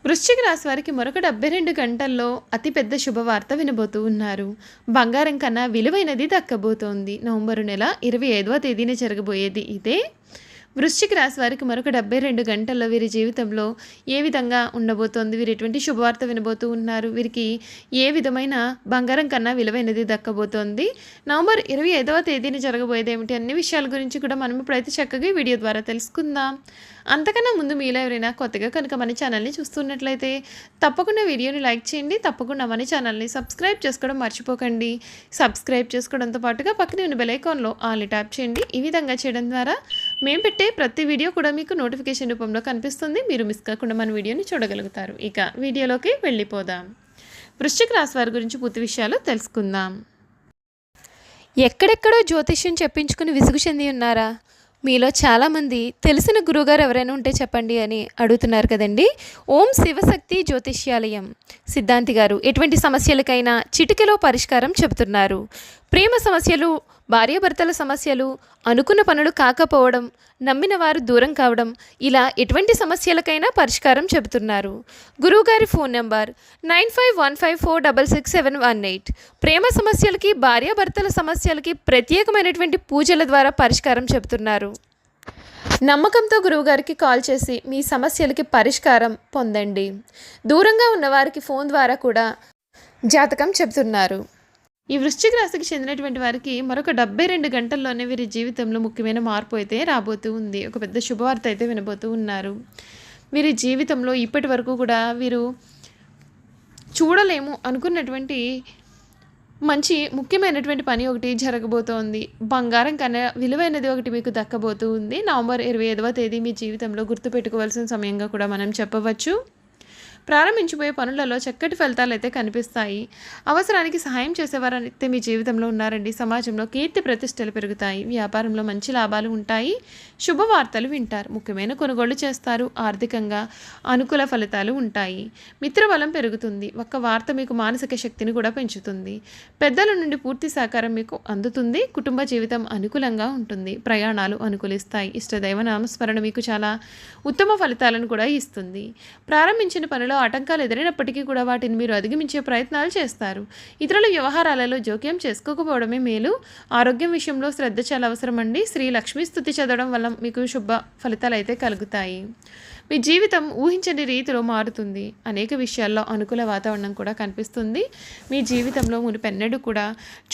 వృశ్చిక రాశి వారికి మరొక 72 గంటల్లో అతిపెద్ద శుభవార్త వినబోతూ ఉన్నారు. బంగారం కన్నా విలువైనది దక్కబోతోంది. నవంబరు నెల 25వ తేదీన జరగబోయేది ఇదే. వృశ్చిక రాశి వారికి మరొక 72 గంటల్లో వీరి జీవితంలో ఏ విధంగా ఉండబోతోంది, వీరు ఎటువంటి శుభవార్త వినబోతూ ఉన్నారు, వీరికి ఏ విధమైన బంగారం కన్నా విలువైనది దక్కబోతోంది, నవంబర్ 25వ తేదీన జరగబోయేది ఏమిటి, అన్ని విషయాల గురించి కూడా మనం ఇప్పుడైతే చక్కగా వీడియో ద్వారా తెలుసుకుందాం. అంతకన్నా ముందు మీలో ఎవరైనా కొత్తగా కనుక మన ఛానల్ని చూస్తున్నట్లయితే తప్పకుండా వీడియోని లైక్ చేయండి. తప్పకుండా మన ఛానల్ని సబ్స్క్రైబ్ చేసుకోవడం మర్చిపోకండి. సబ్స్క్రైబ్ చేసుకోవడంతో పాటుగా పక్కనే ఉన్న బెల్ ఐకాన్లో ఆల్ని ట్యాప్ చేయండి. ఈ విధంగా చేయడం ద్వారా మేము పెట్టే ప్రతి వీడియో కూడా మీకు నోటిఫికేషన్ రూపంలో కనిపిస్తుంది. మీరు మిస్ కాకుండా మన వీడియోని చూడగలుగుతారు. ఇక వీడియోలోకి వెళ్ళిపోదాం. వృశ్చిక రాశి వారి గురించి పూర్తి విషయాలు తెలుసుకుందాం. ఎక్కడెక్కడో జ్యోతిష్యం చెప్పించుకుని విసుగు చెంది ఉన్నారా? మీలో చాలామంది తెలిసిన గురువుగారు ఎవరైనా ఉంటే చెప్పండి అని అడుగుతున్నారు కదండి. ఓం శివశక్తి జ్యోతిష్యాలయం సిద్ధాంతి గారు ఎటువంటి సమస్యలకైనా చిటికెలో పరిష్కారం చెబుతున్నారు. ప్రేమ సమస్యలు, భార్యాభర్తల సమస్యలు, అనుకున్న పనులు కాకపోవడం, నమ్మిన వారు దూరం కావడం, ఇలా ఎటువంటి సమస్యలకైనా పరిష్కారం చెబుతున్నారు. గురువుగారి ఫోన్ నెంబర్ 9515466718. ప్రేమ సమస్యలకి, భార్యాభర్తల సమస్యలకి ప్రత్యేకమైనటువంటి పూజల ద్వారా పరిష్కారం చెబుతున్నారు. నమ్మకంతో గురువుగారికి కాల్ చేసి మీ సమస్యలకి పరిష్కారం పొందండి. దూరంగా ఉన్నవారికి ఫోన్ ద్వారా కూడా జాతకం చెబుతున్నారు. ఈ వృశ్చిక రాశికి చెందినటువంటి వారికి మరొక 72 గంటల్లోనే వీరి జీవితంలో ముఖ్యమైన మార్పు అయితే రాబోతూ ఉంది. ఒక పెద్ద శుభవార్త అయితే వినబోతూ ఉన్నారు. వీరి జీవితంలో ఇప్పటి వరకు కూడా వీరు చూడలేము అనుకున్నటువంటి మంచి ముఖ్యమైనటువంటి పని ఒకటి జరగబోతోంది. బంగారం కన్నా విలువైనది ఒకటి మీకు దక్కబోతూ ఉంది. నవంబర్ 25వ తేదీ మీ జీవితంలో గుర్తుపెట్టుకోవాల్సిన సమయంగా కూడా మనం చెప్పవచ్చు. ప్రారంభించిపోయే పనులలో చక్కటి ఫలితాలు అయితే కనిపిస్తాయి. అవసరానికి సహాయం చేసేవారైతే మీ జీవితంలో ఉన్నారండి. సమాజంలో కీర్తి ప్రతిష్టలు పెరుగుతాయి. వ్యాపారంలో మంచి లాభాలు ఉంటాయి. శుభవార్తలు వింటారు. ముఖ్యమైన కొనుగోళ్లు చేస్తారు. ఆర్థికంగా అనుకూల ఫలితాలు ఉంటాయి. మిత్రబలం పెరుగుతుంది. ఒక్క వార్త మీకు మానసిక శక్తిని కూడా పెంచుతుంది. పెద్దల నుండి పూర్తి సహకారం మీకు అందుతుంది. కుటుంబ జీవితం అనుకూలంగా ఉంటుంది. ప్రయాణాలు అనుకూలిస్తాయి. ఇష్టదైవ నామస్మరణ మీకు చాలా ఉత్తమ ఫలితాలను కూడా ఇస్తుంది. ప్రారంభించిన పనిలో ఆటంకాలు ఎదురైనప్పటికీ కూడా వాటిని మీరు అధిగమించే ప్రయత్నాలు చేస్తారు. ఇతరుల వ్యవహారాలలో జోక్యం చేసుకోకపోవడమే మేలు. ఆరోగ్యం విషయంలో శ్రద్ధ చాలా అవసరం అండి. శ్రీ లక్ష్మీ స్తుతి చదవడం వల్ల మీకు శుభ ఫలితాలు అయితే కలుగుతాయి. మీ జీవితం ఊహించని రీతిలో మారుతుంది. అనేక విషయాల్లో అనుకూల వాతావరణం కూడా కనిపిస్తుంది. మీ జీవితంలో మునుపెన్నడూ కూడా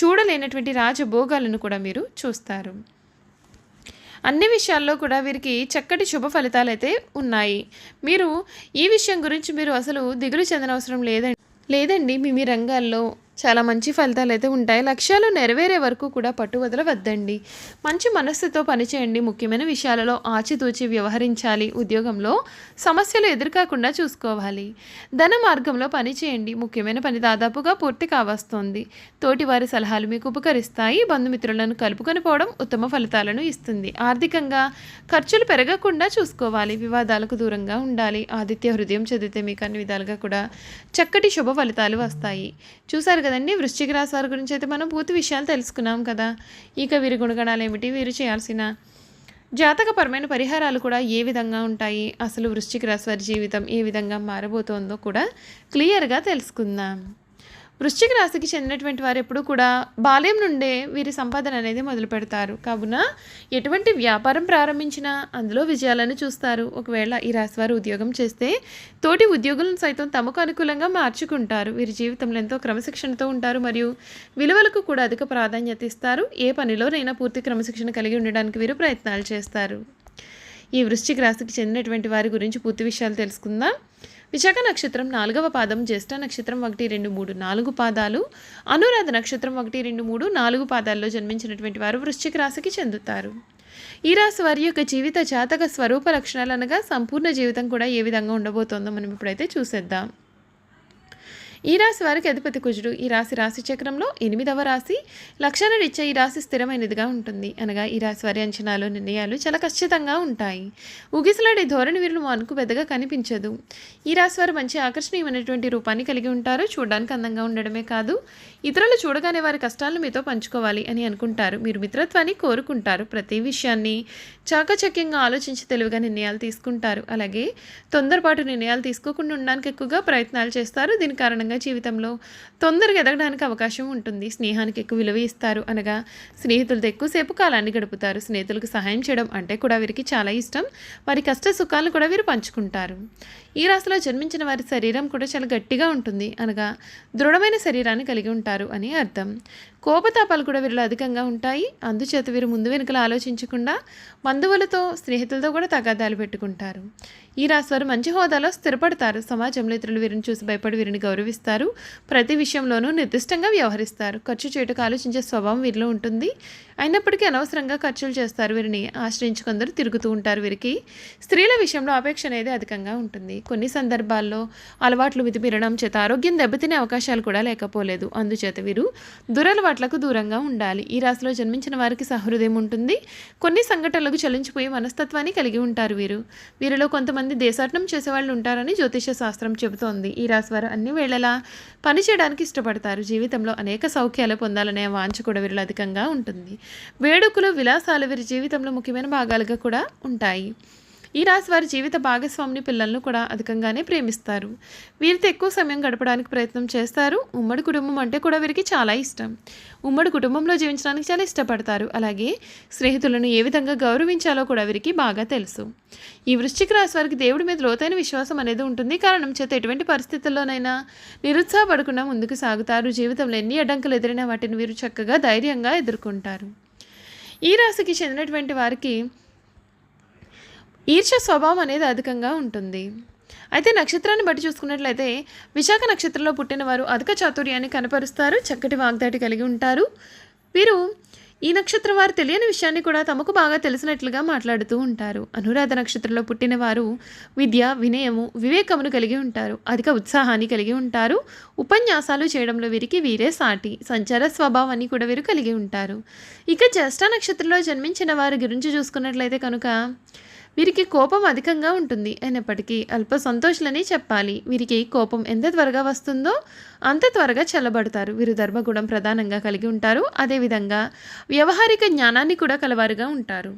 చూడలేనటువంటి రాజభోగాలను కూడా మీరు చూస్తారు. అన్ని విషయాల్లో కూడా వీరికి చక్కటి శుభ ఫలితాలు అయితే ఉన్నాయి. మీరు ఈ విషయం గురించి మీరు అసలు దిగులు చెందనవసరం లేదండి. మీ రంగాల్లో చాలా మంచి ఫలితాలు అయితే ఉంటాయి. లక్ష్యాలు నెరవేరే వరకు కూడా పట్టు వదలవద్దండి. మంచి మనస్సుతో పనిచేయండి. ముఖ్యమైన విషయాలలో ఆచితూచి వ్యవహరించాలి. ఉద్యోగంలో సమస్యలు ఎదురుకాకుండా చూసుకోవాలి. ధన మార్గంలో పనిచేయండి. ముఖ్యమైన పని దాదాపుగా పూర్తి కావస్తోంది. తోటి వారి సలహాలు మీకు ఉపకరిస్తాయి. బంధుమిత్రులను కలుపుకొని పోవడం ఉత్తమ ఫలితాలను ఇస్తుంది. ఆర్థికంగా ఖర్చులు పెరగకుండా చూసుకోవాలి. వివాదాలకు దూరంగా ఉండాలి. ఆదిత్య హృదయం చదివితే మీకు అన్ని విధాలుగా కూడా చక్కటి శుభ ఫలితాలు వస్తాయి. చూసారు కదండి, వృశ్చిక రాశి వారి గురించి అయితే మనం పూర్తి విషయాలు తెలుసుకున్నాం కదా. ఇక వీరి గుణగణాలు ఏమిటి, వీరు చేయాల్సిన జాతకపరమైన పరిహారాలు కూడా ఏ విధంగా ఉంటాయి, అసలు వృశ్చిక రాశి వారి జీవితం ఏ విధంగా మారబోతోందో కూడా క్లియర్గా తెలుసుకుందాం. వృశ్చిక రాశికి చెందినటువంటి వారు ఎప్పుడు కూడా బాల్యం నుండే వీరి సంపాదన అనేది మొదలు పెడతారు. కావున ఎటువంటి వ్యాపారం ప్రారంభించినా అందులో విజయాలను చూస్తారు. ఒకవేళ ఈ రాశి వారు ఉద్యోగం చేస్తే తోటి ఉద్యోగులను సైతం తమకు అనుకూలంగా మార్చుకుంటారు. వీరి జీవితంలో ఎంతో క్రమశిక్షణతో ఉంటారు మరియు విలువలకు కూడా అధిక ప్రాధాన్యత ఇస్తారు. ఏ పనిలోనైనా పూర్తి క్రమశిక్షణ కలిగి ఉండడానికి వీరు ప్రయత్నాలు చేస్తారు. ఈ వృశ్చిక రాశికి చెందినటువంటి వారి గురించి పూర్తి విషయాలు తెలుసుకుందాం. విశాఖ నక్షత్రం 4వ పాదం, జ్యేష్ఠ నక్షత్రం 1, 2, 3, 4 పాదాలు, అనురాధ నక్షత్రం 1, 2, 3, 4 పాదాల్లో జన్మించినటువంటి వారు వృశ్చిక రాశికి చెందుతారు. ఈ రాశి వారి యొక్క జీవిత జాతక స్వరూప లక్షణాలు అనగా సంపూర్ణ జీవితం కూడా ఏ విధంగా ఉండబోతోందో మనం ఇప్పుడైతే చూసేద్దాం. ఈ రాశి వారికి అధిపతి కుజుడు. ఈ రాశి చక్రంలో 8వ రాశి. లక్షణరీత్యా ఈ రాశి స్థిరమైనదిగా ఉంటుంది. అనగా ఈ రాశి వారి అంచనాలు, నిర్ణయాలు చాలా ఖచ్చితంగా ఉంటాయి. ఊగిసలాడే ధోరణి వీరిలో మనకు పెద్దగా కనిపించదు. ఈ రాశి వారు మంచి ఆకర్షణీయమైనటువంటి రూపాన్ని కలిగి ఉంటారు. చూడడానికి అందంగా ఉండడమే కాదు, ఇతరులు చూడగానే వారి కష్టాలను మీతో పంచుకోవాలి అని అనుకుంటారు. మీరు మిత్రత్వాన్ని కోరుకుంటారు. ప్రతి విషయాన్ని చాకచక్యంగా ఆలోచించి తెలివిగా నిర్ణయాలు తీసుకుంటారు. అలాగే తొందరపాటు నిర్ణయాలు తీసుకోకుండా ఉండడానికి ఎక్కువగా ప్రయత్నాలు చేస్తారు. దీని కారణంగా జీవితంలో తొందరగా ఎదగడానికి అవకాశం ఉంటుంది. స్నేహానికి ఎక్కువ విలువ ఇస్తారు. అనగా స్నేహితులతో ఎక్కువసేపు కాలాన్ని గడుపుతారు. స్నేహితులకు సహాయం చేయడం అంటే కూడా వీరికి చాలా ఇష్టం. వారి కష్ట సుఖాలను కూడా వీరు పంచుకుంటారు. ఈ రాశిలో జన్మించిన వారి శరీరం కూడా చాలా గట్టిగా ఉంటుంది. అనగా దృఢమైన శరీరాన్ని కలిగి ఉంటారు అని అర్థం. కోపతాపాలు కూడా వీరిలో అధికంగా ఉంటాయి. అందుచేత వీరు ముందు వెనుకలు ఆలోచించకుండా బంధువులతో స్నేహితులతో కూడా తగాదాలు పెట్టుకుంటారు. ఈ రాశి వారు మంచి హోదాలో స్థిరపడతారు. సమాజంలో ఇతరులు వీరిని చూసి భయపడి వీరిని గౌరవిస్తారు. ప్రతి విషయంలోనూ నిర్దిష్టంగా వ్యవహరిస్తారు. ఖర్చు చేయటకు ఆలోచించే స్వభావం వీరిలో ఉంటుంది. అయినప్పటికీ అనవసరంగా ఖర్చులు చేస్తారు. వీరిని ఆశ్రయించి కొందరు తిరుగుతూ ఉంటారు. వీరికి స్త్రీల విషయంలో అపేక్ష అనేది అధికంగా ఉంటుంది. కొన్ని సందర్భాల్లో అలవాట్లు మితిమీరడం చేత ఆరోగ్యం దెబ్బతినే అవకాశాలు కూడా లేకపోలేదు. అందుచేత వీరు దురలవాట్లకు దూరంగా ఉండాలి. ఈ రాశిలో జన్మించిన వారికి సహృదయం ఉంటుంది. కొన్ని సంఘటనలకు చలించిపోయే మనస్తత్వాన్ని కలిగి ఉంటారు. వీరిలో కొంతమంది దేశాటనం చేసేవాళ్ళు ఉంటారని జ్యోతిష శాస్త్రం చెబుతోంది. ఈ రాశి వారు అన్ని వేళలా పనిచేయడానికి ఇష్టపడతారు. జీవితంలో అనేక సౌఖ్యాలు పొందాలనే వాంఛ కూడా వీరిలో అధికంగా ఉంటుంది. వేడుకలు విలాసాలు వీరి జీవితంలో ముఖ్యమైన భాగాలుగా కూడా ఉంటాయి. ఈ రాశి వారి జీవిత భాగస్వామిని పిల్లలను కూడా అధికంగానే ప్రేమిస్తారు. వీరితో ఎక్కువ సమయం గడపడానికి ప్రయత్నం చేస్తారు. ఉమ్మడి కుటుంబం అంటే కూడా వీరికి చాలా ఇష్టం. ఉమ్మడి కుటుంబంలో జీవించడానికి చాలా ఇష్టపడతారు. అలాగే స్నేహితులను ఏ విధంగా గౌరవించాలో కూడా వీరికి బాగా తెలుసు. ఈ వృశ్చిక రాశి వారికి దేవుడి మీద లోతైన విశ్వాసం అనేది ఉంటుంది. కారణం చేత ఎటువంటి పరిస్థితుల్లోనైనా నిరుత్సాహపడకుండా ముందుకు సాగుతారు. జీవితంలో ఎన్ని అడ్డంకులు ఎదురైనా వాటిని వీరు చక్కగా ధైర్యంగా ఎదుర్కొంటారు. ఈ రాశికి చెందినటువంటి వారికి ఈర్ష్య స్వభావం అనేది అధికంగా ఉంటుంది. అయితే నక్షత్రాన్ని బట్టి చూసుకున్నట్లయితే విశాఖ నక్షత్రంలో పుట్టిన వారు అధిక చాతుర్యాన్ని కనపరుస్తారు. చక్కటి వాగ్దాటి కలిగి ఉంటారు. వీరు ఈ నక్షత్రం వారు తెలియని విషయాన్ని కూడా తమకు బాగా తెలిసినట్లుగా మాట్లాడుతూ ఉంటారు. అనురాధ నక్షత్రంలో పుట్టిన వారు విద్య, వినయము, వివేకమును కలిగి ఉంటారు. అధిక ఉత్సాహాన్ని కలిగి ఉంటారు. ఉపన్యాసాలు చేయడంలో వీరికి వీరే సాటి. సంచార స్వభావాన్ని కూడా వీరు కలిగి ఉంటారు. ఇక జ్యేష్ఠ నక్షత్రంలో జన్మించిన వారి గురించి చూసుకున్నట్లయితే కనుక వీరికి కోపం అధికంగా ఉంటుంది. అయినప్పటికీ అల్ప సంతోషులని చెప్పాలి. వీరికి కోపం ఎంత త్వరగా వస్తుందో అంత త్వరగా చల్లబడతారు. వీరు ధర్మగుణం ప్రధానంగా కలిగి ఉంటారు. అదేవిధంగా వ్యవహారిక జ్ఞానాన్ని కూడా కలవారుగా ఉంటారు.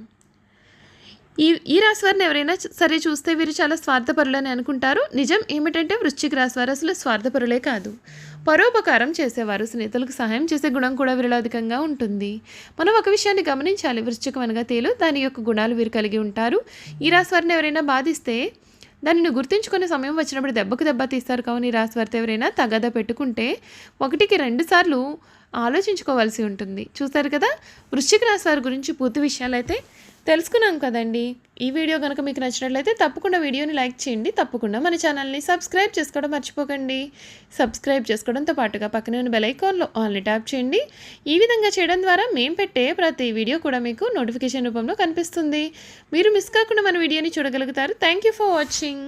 ఈ రాశి వారిని ఎవరైనా సరే చూస్తే వీరు చాలా స్వార్థపరులని అనుకుంటారు. నిజం ఏమిటంటే వృశ్చిక రాశి వారు అసలు స్వార్థపరులే కాదు, పరోపకారం చేసేవారు. స్నేహితులకు సహాయం చేసే గుణం కూడా వీరిలో అధికంగా ఉంటుంది. మనం ఒక విషయాన్ని గమనించాలి. వృశ్చికం అనగా తేలు, దాని యొక్క గుణాలు వీరు కలిగి ఉంటారు. ఈ రాశి వారిని ఎవరైనా బాధిస్తే దానిని గుర్తుంచుకునే సమయం వచ్చినప్పుడు దెబ్బకు దెబ్బ తీస్తారు. కావున ఈ రాశి వారితో ఎవరైనా తగాదా పెట్టుకుంటే 1కి 2 సార్లు ఆలోచించుకోవాల్సి ఉంటుంది. చూస్తారు కదా, వృశ్చిక రాశి వారి గురించి పూర్తి విషయాలు అయితే తెలుసుకున్నాం కదండి. ఈ వీడియో కనుక మీకు నచ్చినట్లయితే తప్పకుండా వీడియోని లైక్ చేయండి. తప్పకుండా మన ఛానల్ని సబ్స్క్రైబ్ చేసుకోవడం మర్చిపోకండి. సబ్స్క్రైబ్ చేసుకోవడంతో పాటుగా పక్కనే ఉన్న బెల్ ఐకాన్లో ఆల్ని ట్యాప్ చేయండి. ఈ విధంగా చేయడం ద్వారా మేము పెట్టే ప్రతి వీడియో కూడా మీకు నోటిఫికేషన్ రూపంలో కనిపిస్తుంది. మీరు మిస్ కాకుండా మన వీడియోని చూడగలుగుతారు. Thank you for watching.